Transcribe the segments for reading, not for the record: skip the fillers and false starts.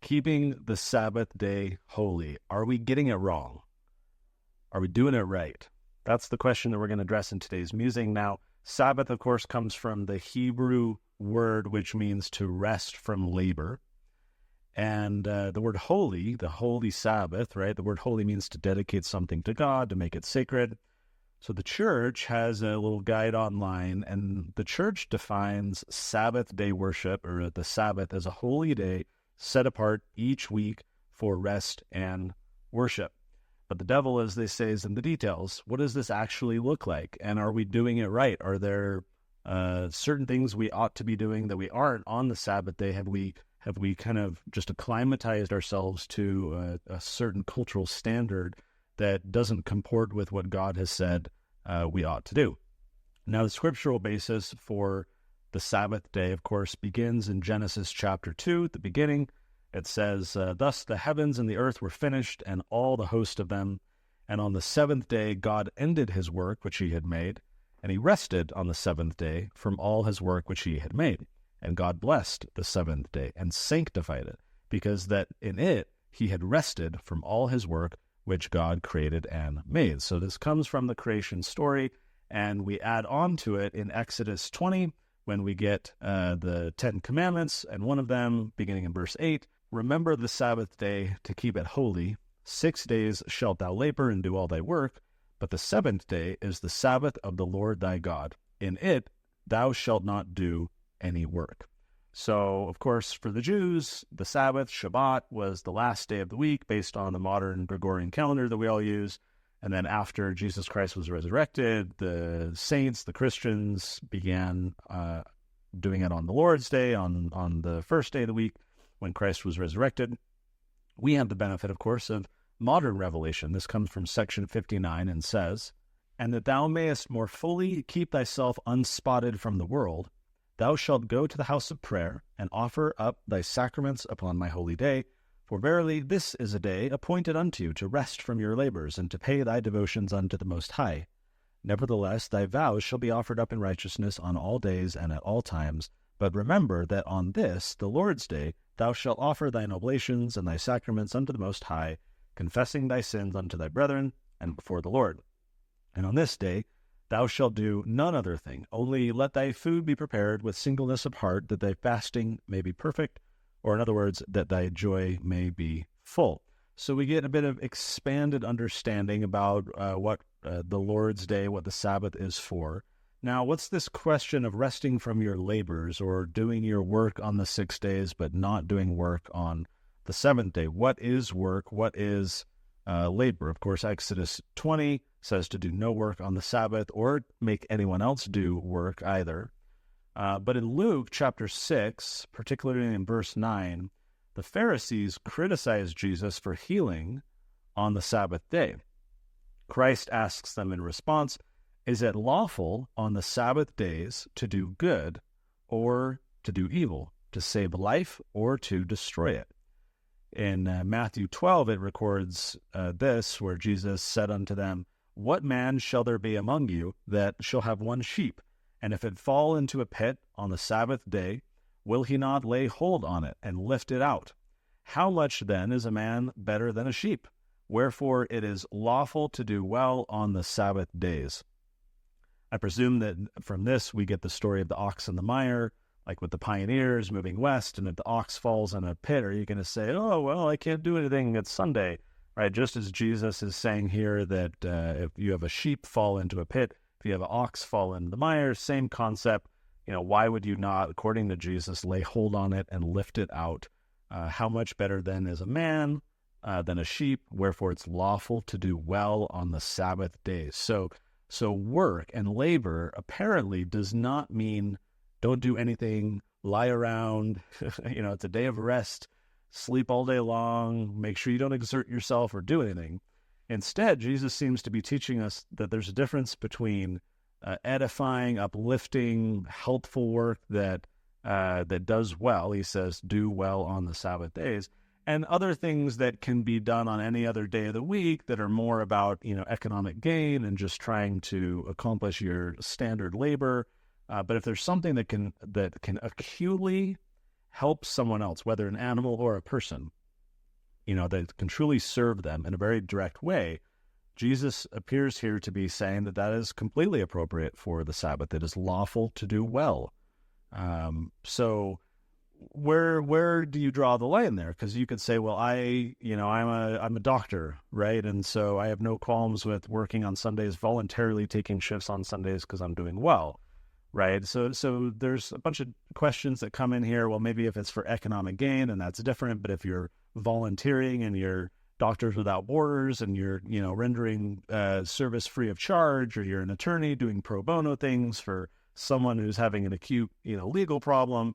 keeping the Sabbath day holy. Are we getting it wrong? Are we doing it right? That's the question that we're going to address in today's musing. Now, Sabbath, of course, comes from the Hebrew word which means to rest from labor. And the word holy, the holy Sabbath, right? The word holy means to dedicate something to God, to make it sacred. So the church has a little guide online, and the church defines Sabbath day worship, or the Sabbath, as a holy day set apart each week for rest and worship. But the devil, as they say, is in the details. What does this actually look like? And are we doing it right? Are there certain things we ought to be doing that we aren't on the Sabbath day? Have we kind of just acclimatized ourselves to a certain cultural standard that doesn't comport with what God has said we ought to do? Now, the scriptural basis for the Sabbath day, of course, begins in Genesis chapter 2, at the beginning. It says, "Thus the heavens and the earth were finished, and all the host of them. And on the seventh day God ended his work which he had made, and he rested on the seventh day from all his work which he had made. And God blessed the seventh day, and sanctified it, because that in it he had rested from all his work which God created and made." So this comes from the creation story, and we add on to it in Exodus 20, when we get the 10 Commandments, and one of them, beginning in verse 8, "Remember the Sabbath day to keep it holy. 6 days shalt thou labor and do all thy work, but the seventh day is the Sabbath of the Lord thy God. In it thou shalt not do any work." So, of course, for the Jews, the Sabbath, Shabbat, was the last day of the week based on the modern Gregorian calendar that we all use. And then after Jesus Christ was resurrected, the saints, the Christians, began doing it on the Lord's Day, on the first day of the week when Christ was resurrected. We have the benefit, of course, of modern revelation. This comes from section 59 and says, "And that thou mayest more fully keep thyself unspotted from the world, thou shalt go to the house of prayer, and offer up thy sacraments upon my holy day. For verily this is a day appointed unto you to rest from your labors, and to pay thy devotions unto the Most High. Nevertheless thy vows shall be offered up in righteousness on all days and at all times. But remember that on this, the Lord's day, thou shalt offer thine oblations and thy sacraments unto the Most High, confessing thy sins unto thy brethren and before the Lord. And on this day thou shalt do none other thing, only let thy food be prepared with singleness of heart, that thy fasting may be perfect," or in other words, that thy joy may be full. So we get a bit of expanded understanding about what the Lord's Day, what the Sabbath is for. Now, what's this question of resting from your labors, or doing your work on the 6 days but not doing work on the seventh day? What is work? What is labor? Of course, Exodus 20 says to do no work on the Sabbath or make anyone else do work either. But in Luke chapter 6, particularly in verse 9, the Pharisees criticized Jesus for healing on the Sabbath day. Christ asks them in response, "Is it lawful on the Sabbath days to do good or to do evil, to save life or to destroy it?" In Matthew 12, it records this, where Jesus said unto them, "What man shall there be among you that shall have one sheep? And if it fall into a pit on the Sabbath day, will he not lay hold on it and lift it out? How much then is a man better than a sheep? Wherefore it is lawful to do well on the Sabbath days." I presume that from this we get the story of the ox and the mire, like with the pioneers moving west, and if the ox falls in a pit, are you going to say, "Oh, well, I can't do anything, it's Sunday," right? Just as Jesus is saying here that if you have a sheep fall into a pit, if you have an ox fall into the mire, same concept. Why would you not, according to Jesus, lay hold on it and lift it out? How much better then is a man than a sheep? Wherefore it's lawful to do well on the Sabbath days. So work and labor apparently does not mean don't do anything, lie around. It's a day of rest, sleep all day long, make sure you don't exert yourself or do anything. Instead, Jesus seems to be teaching us that there's a difference between edifying, uplifting, helpful work that does well. He says, do well on the Sabbath days, and other things that can be done on any other day of the week that are more about, economic gain and just trying to accomplish your standard labor. But if there's something that can acutely help someone else, whether an animal or a person, that can truly serve them in a very direct way, Jesus appears here to be saying that is completely appropriate for the Sabbath. It is lawful to do well. So where do you draw the line there? Because you could say, well, I'm a doctor, right? And so I have no qualms with working on Sundays, voluntarily taking shifts on Sundays because I'm doing well, right? So there's a bunch of questions that come in here. Well, maybe if it's for economic gain, and that's different. But if you're volunteering and you're Doctors Without Borders and you're, rendering service free of charge, or you're an attorney doing pro bono things for someone who's having an acute, legal problem,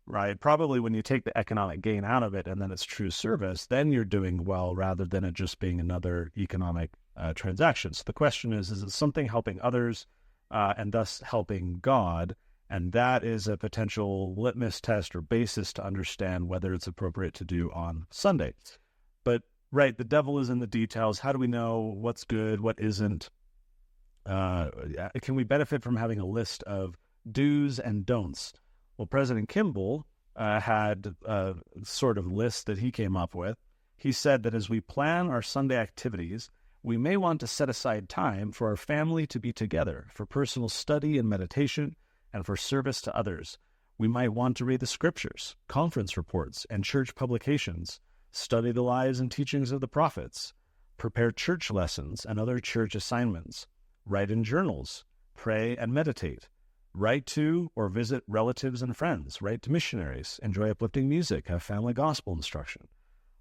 right? Probably when you take the economic gain out of it and then it's true service, then you're doing well rather than it just being another economic transaction. So the question is it something helping others and thus helping God? And that is a potential litmus test or basis to understand whether it's appropriate to do on Sunday. But right, the devil is in the details. How do we know what's good, what isn't? Can we benefit from having a list of do's and don'ts? Well, President Kimball had a sort of list that he came up with. He said that as we plan our Sunday activities, we may want to set aside time for our family to be together, for personal study and meditation, and for service to others. We might want to read the Scriptures, conference reports, and church publications, study the lives and teachings of the prophets, prepare church lessons and other church assignments, write in journals, pray and meditate, write to or visit relatives and friends, write to missionaries, enjoy uplifting music, have family gospel instruction,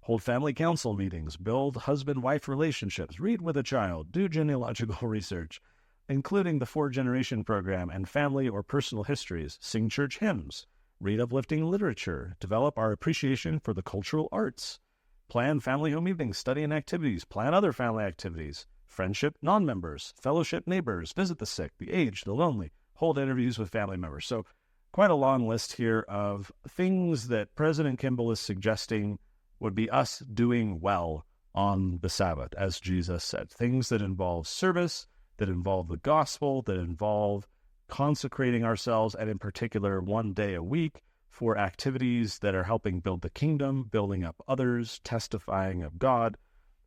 hold family council meetings, build husband-wife relationships, read with a child, do genealogical research, including the 4-generation program and family or personal histories, sing church hymns, read uplifting literature, develop our appreciation for the cultural arts, plan family home evenings, study and activities, plan other family activities, friendship non-members, fellowship neighbors, visit the sick, the aged, the lonely, hold interviews with family members. So quite a long list here of things that President Kimball is suggesting would be us doing well on the Sabbath, as Jesus said. Things that involve service, that involve the gospel, that involve consecrating ourselves, and in particular, one day a week for activities that are helping build the kingdom, building up others, testifying of God.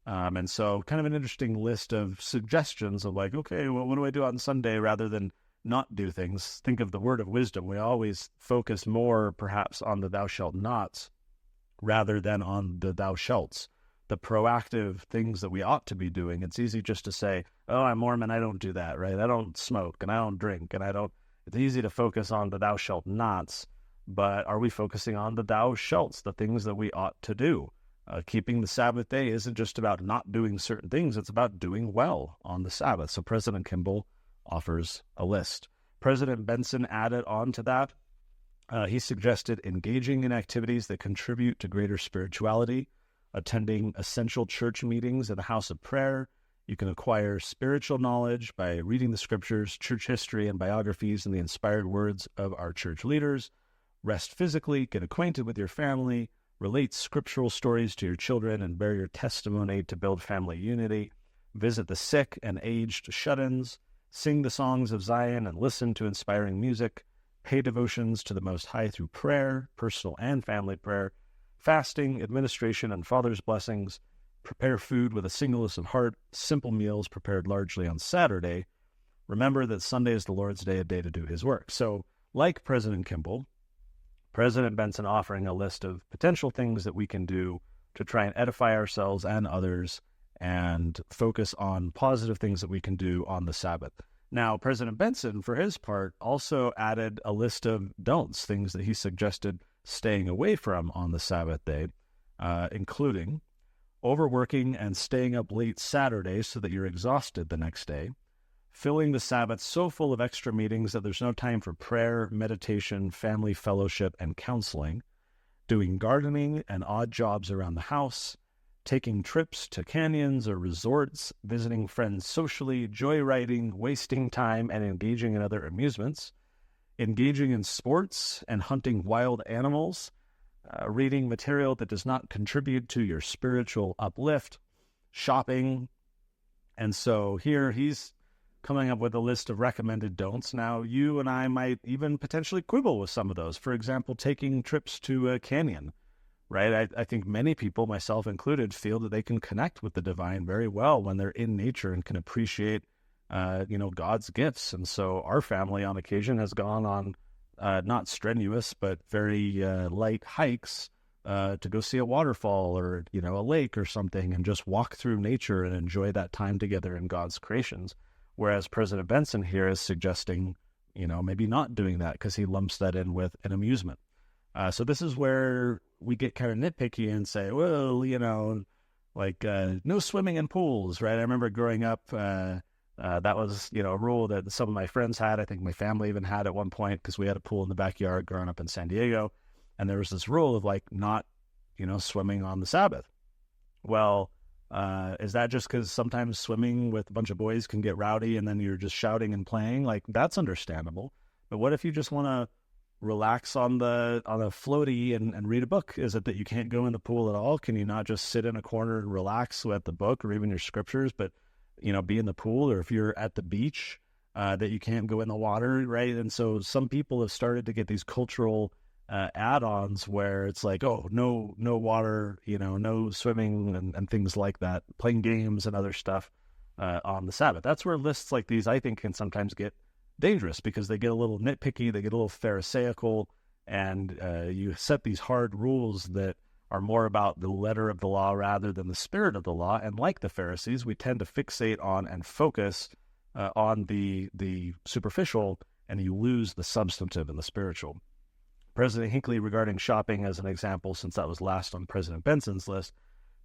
And so kind of an interesting list of suggestions of like, okay, well, what do I do on Sunday rather than not do things? Think of the word of wisdom. We always focus more perhaps on the thou shalt nots rather than on the thou shalts, the proactive things that we ought to be doing. It's easy just to say, oh, I'm Mormon, I don't do that, right? I don't smoke and I don't drink and it's easy to focus on the thou shalt nots, but are we focusing on the thou shalts, the things that we ought to do? Keeping the Sabbath day isn't just about not doing certain things, it's about doing well on the Sabbath. So President Kimball offers a list. President Benson added on to that. He suggested engaging in activities that contribute to greater spirituality, attending essential church meetings in the house of prayer. You can acquire spiritual knowledge by reading the Scriptures, church history, and biographies and the inspired words of our church leaders. Rest physically, get acquainted with your family, relate scriptural stories to your children, and bear your testimony to build family unity. Visit the sick and aged shut-ins, sing the songs of Zion and listen to inspiring music, pay devotions to the Most High through prayer, personal and family prayer, fasting, administration, and Father's blessings, prepare food with a singleness of heart, simple meals prepared largely on Saturday. Remember that Sunday is the Lord's day, a day to do his work. So, like President Kimball, President Benson offering a list of potential things that we can do to try and edify ourselves and others and focus on positive things that we can do on the Sabbath. Now, President Benson, for his part, also added a list of don'ts, things that he suggested staying away from on the Sabbath day, including overworking and staying up late Saturday so that you're exhausted the next day, filling the Sabbath so full of extra meetings that there's no time for prayer, meditation, family fellowship, and counseling, doing gardening and odd jobs around the house, taking trips to canyons or resorts, visiting friends socially, joyriding, wasting time, and engaging in other amusements, engaging in sports and hunting wild animals, reading material that does not contribute to your spiritual uplift, shopping. And so here he's coming up with a list of recommended don'ts. Now, you and I might even potentially quibble with some of those. For example, taking trips to a canyon, right? I think many people, myself included, feel that they can connect with the divine very well when they're in nature and can appreciate, God's gifts. And so our family on occasion has gone on not strenuous, but very light hikes to go see a waterfall or, a lake or something, and just walk through nature and enjoy that time together in God's creations. Whereas President Benson here is suggesting, maybe not doing that because he lumps that in with an amusement. So this is where we get kind of nitpicky and say, well, no swimming in pools, right? I remember growing up, that was, a rule that some of my friends had. I think my family even had at one point because we had a pool in the backyard growing up in San Diego. And there was this rule of not, swimming on the Sabbath. Well, is that just because sometimes swimming with a bunch of boys can get rowdy and then you're just shouting and playing? That's understandable. But what if you just want to relax on a floaty and read a book? Is it that you can't go in the pool at all? Can you not just sit in a corner and relax with the book or even your scriptures, but, be in the pool? Or if you're at the beach, that you can't go in the water, right? And so some people have started to get these cultural add-ons where it's no water, no swimming and things like that, playing games and other stuff on the Sabbath. That's where lists like these, I think, can sometimes get dangerous because they get a little nitpicky, they get a little pharisaical, and you set these hard rules that are more about the letter of the law rather than the spirit of the law. And like the Pharisees, we tend to fixate on and focus on the superficial, and you lose the substantive and the spiritual. President Hinckley, regarding shopping as an example, since that was last on President Benson's list,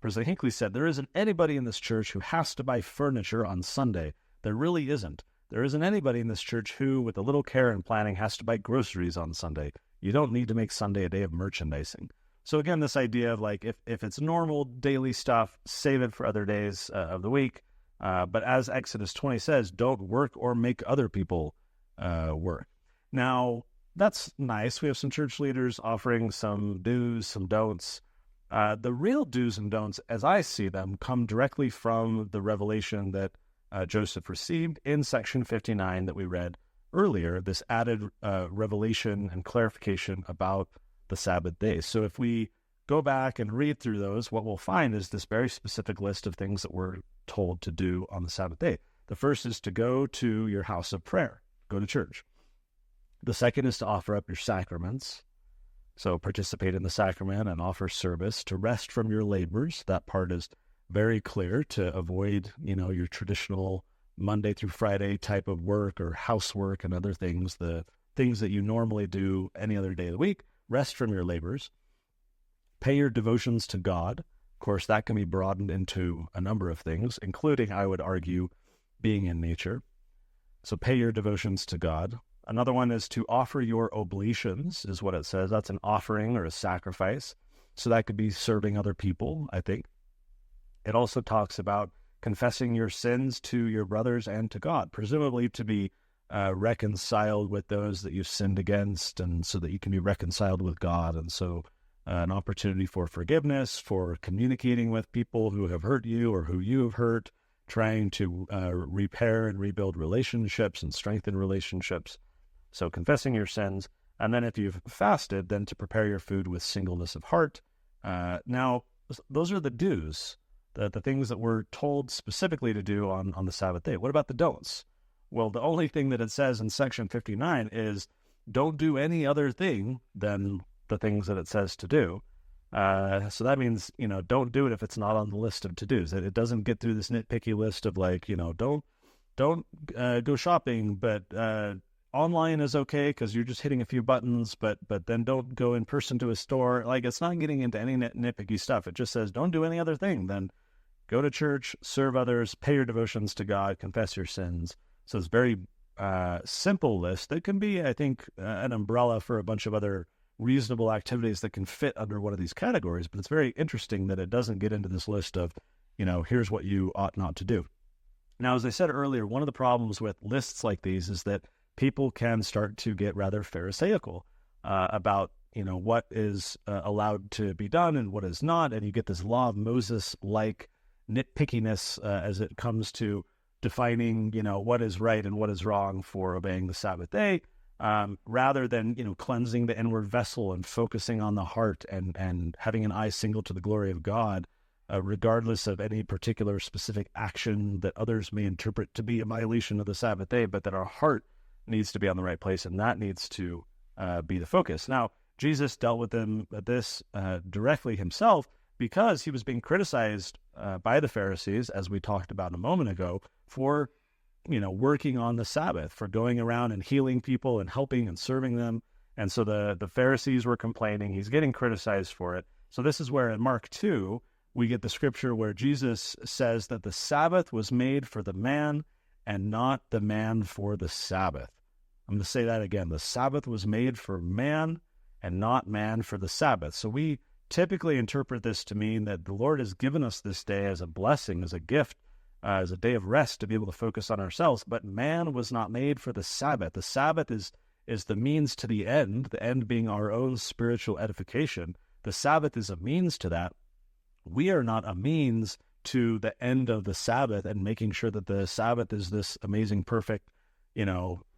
President Hinckley said, there isn't anybody in this church who has to buy furniture on Sunday. There really isn't. There isn't anybody in this church who, with a little care and planning, has to buy groceries on Sunday. You don't need to make Sunday a day of merchandising. So again, this idea of if it's normal daily stuff, save it for other days of the week. But as Exodus 20 says, don't work or make other people work. Now, that's nice. We have some church leaders offering some do's, some don'ts. The real do's and don'ts, as I see them, come directly from the revelation that Joseph received in section 59 that we read earlier, this added revelation and clarification about the Sabbath day. So if we go back and read through those, what we'll find is this very specific list of things that we're told to do on the Sabbath day. The first is to go to your house of prayer, go to church. The second is to offer up your sacraments. So participate in the sacrament and offer service, to rest from your labors. That part is very clear, to avoid, your traditional Monday through Friday type of work or housework and other things, the things that you normally do any other day of the week. Rest from your labors. Pay your devotions to God. Of course, that can be broadened into a number of things, including, I would argue, being in nature. So pay your devotions to God. Another one is to offer your oblations, is what it says. That's an offering or a sacrifice. So that could be serving other people, I think. It also talks about confessing your sins to your brothers and to God, presumably to be reconciled with those that you've sinned against, and so that you can be reconciled with God. And so an opportunity for forgiveness, for communicating with people who have hurt you or who you have hurt, trying to repair and rebuild relationships and strengthen relationships. So confessing your sins, and then if you've fasted, then to prepare your food with singleness of heart. Now, those are the do's, the things that we're told specifically to do on the Sabbath day. What about the don'ts? Well, the only thing that it says in section 59 is don't do any other thing than the things that it says to do. So that means, don't do it if it's not on the list of to-dos. It doesn't get through this nitpicky list of don't go shopping, but online is okay because you're just hitting a few buttons, but then don't go in person to a store. It's not getting into any nitpicky stuff. It just says don't do any other thing. Then go to church, serve others, pay your devotions to God, confess your sins. So it's a very simple list that can be, I think, an umbrella for a bunch of other reasonable activities that can fit under one of these categories. But it's very interesting that it doesn't get into this list of, here's what you ought not to do. Now, as I said earlier, one of the problems with lists like these is that people can start to get rather pharisaical about, what is allowed to be done and what is not. And you get this law of Moses-like nitpickiness as it comes to defining, what is right and what is wrong for obeying the Sabbath day, rather than, cleansing the inward vessel and focusing on the heart and having an eye single to the glory of God, regardless of any particular specific action that others may interpret to be a violation of the Sabbath day, but that our heart needs to be on the right place, and that needs to be the focus. Now, Jesus dealt with this directly himself, because he was being criticized by the Pharisees, as we talked about a moment ago, for working on the Sabbath, for going around and healing people and helping and serving them. And so the Pharisees were complaining. He's getting criticized for it. So this is where in Mark 2, we get the scripture where Jesus says that the Sabbath was made for the man and not the man for the Sabbath. I'm going to say that again. The Sabbath was made for man and not man for the Sabbath. So we typically interpret this to mean that the Lord has given us this day as a blessing, as a gift, as a day of rest to be able to focus on ourselves. But man was not made for the Sabbath. The Sabbath is the means to the end being our own spiritual edification. The Sabbath is a means to that. We are not a means to the end of the Sabbath and making sure that the Sabbath is this amazing, perfect,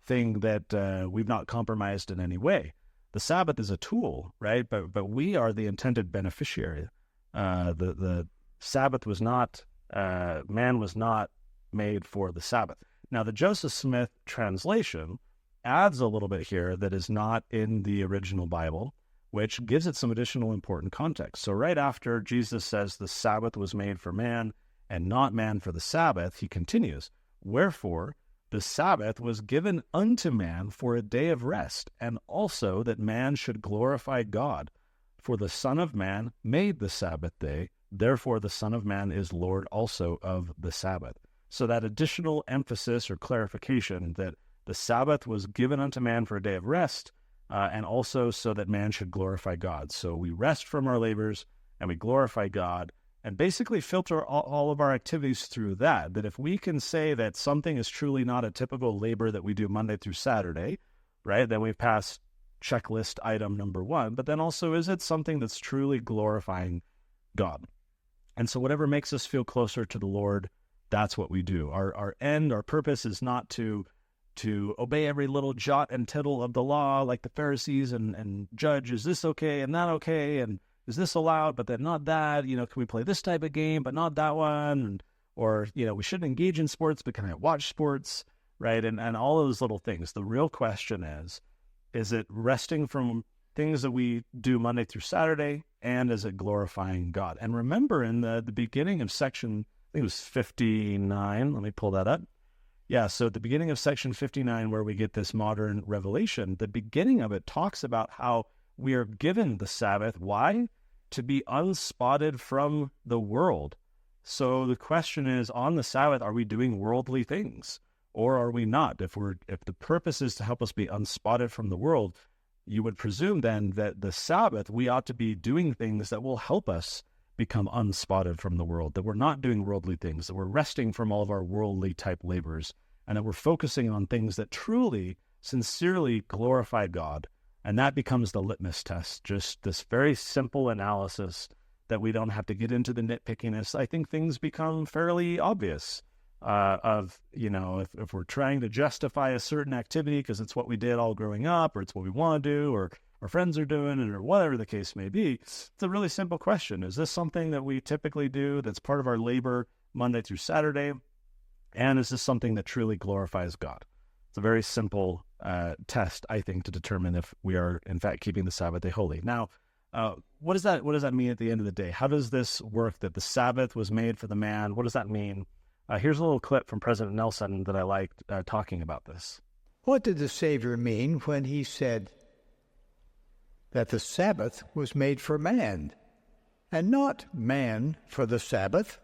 thing that we've not compromised in any way. The Sabbath is a tool, right? But we are the intended beneficiary. The Sabbath was not, man was not made for the Sabbath. Now, the Joseph Smith translation adds a little bit here that is not in the original Bible, which gives it some additional important context. So right after Jesus says the Sabbath was made for man and not man for the Sabbath, he continues, "Wherefore the Sabbath was given unto man for a day of rest, and also that man should glorify God. For the Son of Man made the Sabbath day, therefore the Son of Man is Lord also of the Sabbath." So that additional emphasis or clarification that the Sabbath was given unto man for a day of rest, and also so that man should glorify God. So we rest from our labors and we glorify God, and basically filter all of our activities through that. That if we can say that something is truly not a typical labor that we do Monday through Saturday, right, then we've passed checklist item number 1. But then also, is it something that's truly glorifying God? And so whatever makes us feel closer to the Lord, that's what we do. Our end, our purpose is not to obey every little jot and tittle of the law like the Pharisees and judge, is this okay and that okay, and is this allowed, but then not that, can we play this type of game, but not that one, or we shouldn't engage in sports, but can I watch sports, right, and all those little things. The real question is it resting from things that we do Monday through Saturday, and is it glorifying God? And remember in the beginning of section, I think it was 59, let me pull that up. Yeah, so at the beginning of section 59, where we get this modern revelation, the beginning of it talks about how we are given the Sabbath. Why? To be unspotted from the world. So the question is, on the Sabbath, are we doing worldly things, or are we not? If the purpose is to help us be unspotted from the world, you would presume then that the Sabbath, we ought to be doing things that will help us become unspotted from the world, that we're not doing worldly things, that we're resting from all of our worldly type labors, and that we're focusing on things that truly, sincerely glorify God. And that becomes the litmus test, just this very simple analysis that we don't have to get into the nitpickiness. I think things become fairly obvious if we're trying to justify a certain activity because it's what we did all growing up, or it's what we want to do, or our friends are doing it, or whatever the case may be. It's a really simple question. Is this something that we typically do that's part of our labor Monday through Saturday? And is this something that truly glorifies God? It's a very simple test, I think, to determine if we are, in fact, keeping the Sabbath day holy. Now, what does that mean at the end of the day? How does this work, that the Sabbath was made for the man? What does that mean? Here's a little clip from President Nelson that I liked talking about this. What did the Savior mean when he said that the Sabbath was made for man, and not man for the Sabbath?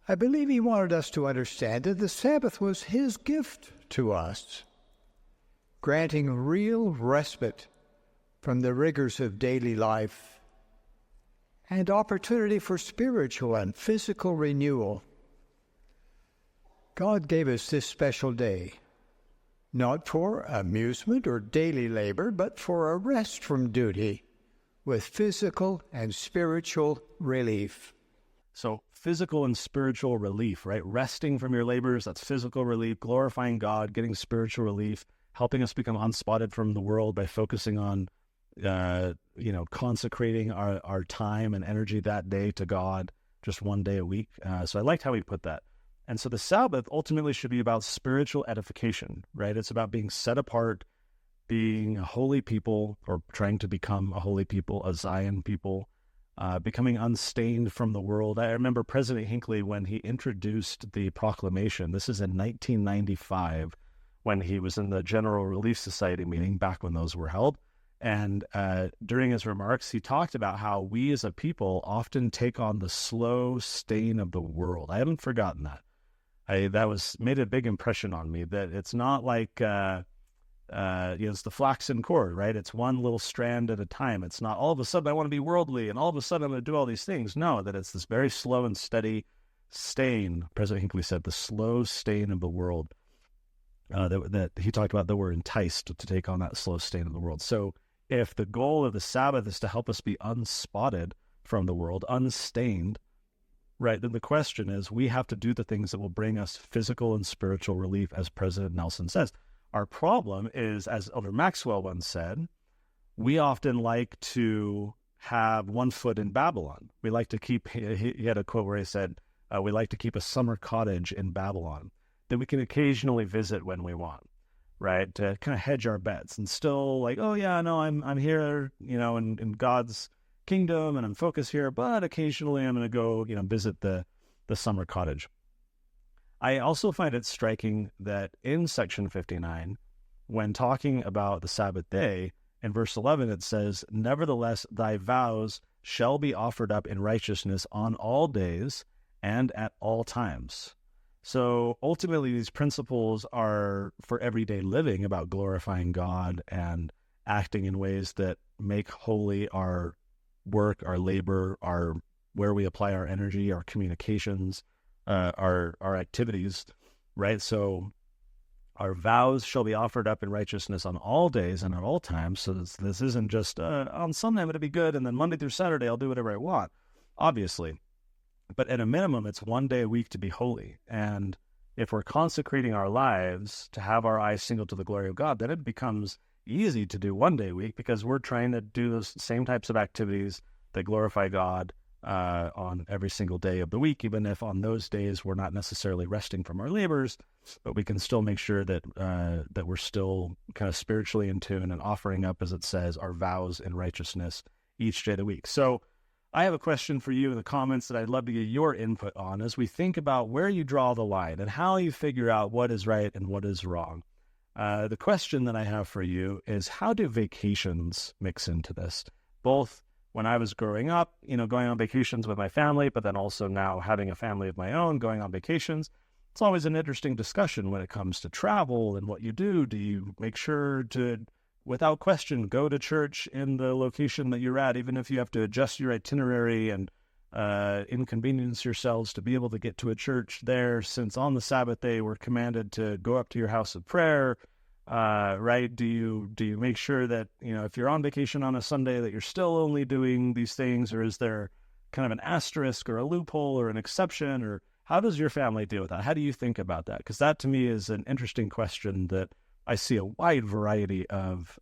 I believe he wanted us to understand that the Sabbath was his gift to us, granting real respite from the rigors of daily life and opportunity for spiritual and physical renewal. God gave us this special day, not for amusement or daily labor, but for a rest from duty with physical and spiritual relief. So physical and spiritual relief, right? Resting from your labors, that's physical relief, glorifying God, getting spiritual relief, helping us become unspotted from the world by focusing on, consecrating our time and energy that day to God, just one day a week. So I liked how he put that. And so the Sabbath ultimately should be about spiritual edification, right? It's about being set apart, being a holy people, or trying to become a holy people, a Zion people, becoming unstained from the world. I remember President Hinckley, when he introduced the proclamation, this is in 1995, when he was in the General Relief Society meeting, back when those were held. And during his remarks, he talked about how we as a people often take on the slow stain of the world. I haven't forgotten that. That made a big impression on me, that it's not like, it's the flaxen cord, right? It's one little strand at a time. It's not all of a sudden I want to be worldly and all of a sudden I'm going to do all these things. No, that it's this very slow and steady stain. President Hinckley said the slow stain of the world, that he talked about, that we're enticed to take on that slow stain of the world. So if the goal of the Sabbath is to help us be unspotted from the world, unstained, right, then the question is, we have to do the things that will bring us physical and spiritual relief, as President Nelson says. Our problem is, as Elder Maxwell once said, we often like to have one foot in Babylon. We like to keep, he had a quote where he said, we like to keep a summer cottage in Babylon that we can occasionally visit when we want, right? To kind of hedge our bets and still like, oh yeah, no, I'm here, in God's kingdom and I'm focused here, but occasionally I'm going to go, visit the summer cottage. I also find it striking that in section 59, when talking about the Sabbath day, in verse 11, it says, "Nevertheless, thy vows shall be offered up in righteousness on all days and at all times." So ultimately, these principles are for everyday living, about glorifying God and acting in ways that make holy our work, our labor, where we apply our energy, our communications, our activities, right? So our vows shall be offered up in righteousness on all days and at all times. So this isn't just on Sunday I'm going to be good, and then Monday through Saturday I'll do whatever I want, obviously. But at a minimum, it's one day a week to be holy. And if we're consecrating our lives to have our eyes single to the glory of God, then it becomes easy to do one day a week, because we're trying to do those same types of activities that glorify God on every single day of the week, even if on those days we're not necessarily resting from our labors, but we can still make sure that that we're still kind of spiritually in tune and offering up, as it says, our vows in righteousness each day of the week. So I have a question for you in the comments that I'd love to get your input on as we think about where you draw the line and how you figure out what is right and what is wrong. The question that I have for you is, how do vacations mix into this? Both when I was growing up, going on vacations with my family, but then also now having a family of my own, going on vacations. It's always an interesting discussion when it comes to travel and what you do. Do you make sure to, without question, go to church in the location that you're at, even if you have to adjust your itinerary and inconvenience yourselves to be able to get to a church there, since on the Sabbath day we're commanded to go up to your house of prayer, right? Do you make sure that, if you're on vacation on a Sunday, that you're still only doing these things, or is there kind of an asterisk or a loophole or an exception, or how does your family deal with that? How do you think about that? Because that to me is an interesting question that I see a wide variety of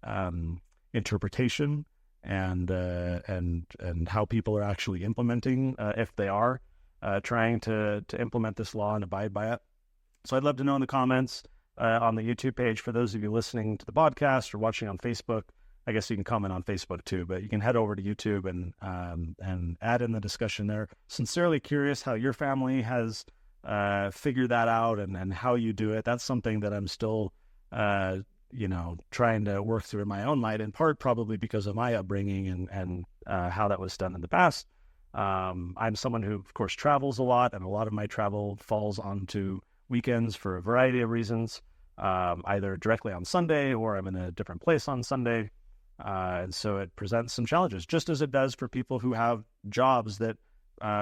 interpretation and how people are actually implementing, if they are trying to implement this law and abide by it. So I'd love to know in the comments on the YouTube page. For those of you listening to the podcast or watching on Facebook, I guess you can comment on Facebook too, but you can head over to YouTube and add in the discussion there. Sincerely curious how your family has figured that out and how you do it. That's something that I'm still trying to work through in my own life, in part probably because of my upbringing and how that was done in the past. I'm someone who, of course, travels a lot, and a lot of my travel falls onto weekends for a variety of reasons, either directly on Sunday or I'm in a different place on Sunday. And so it presents some challenges, just as it does for people who have jobs that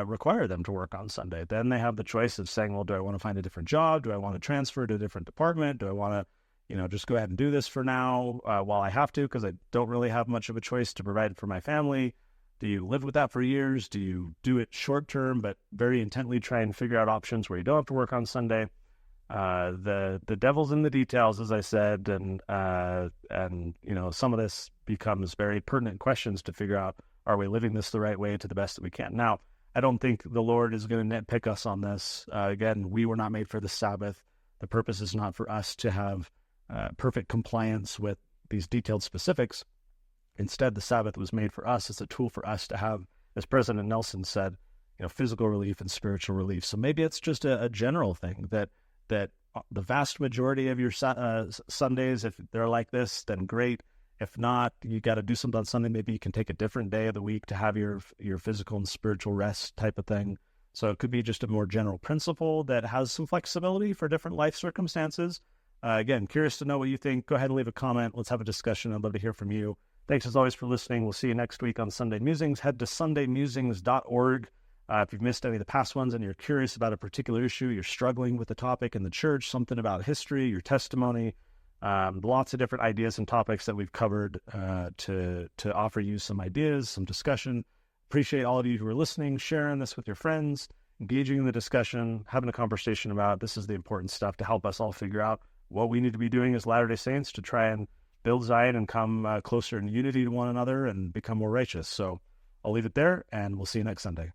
require them to work on Sunday. Then they have the choice of saying, well, do I want to find a different job? Do I want to transfer to a different department? Do I want to just go ahead and do this for now while I have to, because I don't really have much of a choice to provide for my family? Do you live with that for years? Do you do it short term, but very intently try and figure out options where you don't have to work on Sunday? The devil's in the details, as I said, and some of this becomes very pertinent questions to figure out: are we living this the right way to the best that we can? Now, I don't think the Lord is going to nitpick us on this. Again, we were not made for the Sabbath. The purpose is not for us to have perfect compliance with these detailed specifics. Instead, the Sabbath was made for us as a tool for us to have, as President Nelson said, physical relief and spiritual relief. So maybe it's just a general thing that the vast majority of your Sundays, if they're like this, then great. If not, you got to do something on Sunday. Maybe you can take a different day of the week to have your physical and spiritual rest type of thing. So it could be just a more general principle that has some flexibility for different life circumstances. Again, curious to know what you think. Go ahead and leave a comment. Let's have a discussion. I'd love to hear from you. Thanks as always for listening. We'll see you next week on Sunday Musings. Head to sundaymusings.org. If you've missed any of the past ones and you're curious about a particular issue, you're struggling with the topic in the church, something about history, your testimony, lots of different ideas and topics that we've covered to offer you some ideas, some discussion. Appreciate all of you who are listening, sharing this with your friends, engaging in the discussion, having a conversation about this is the important stuff to help us all figure out what we need to be doing as Latter-day Saints to try and build Zion and come closer in unity to one another and become more righteous. So I'll leave it there, and we'll see you next Sunday.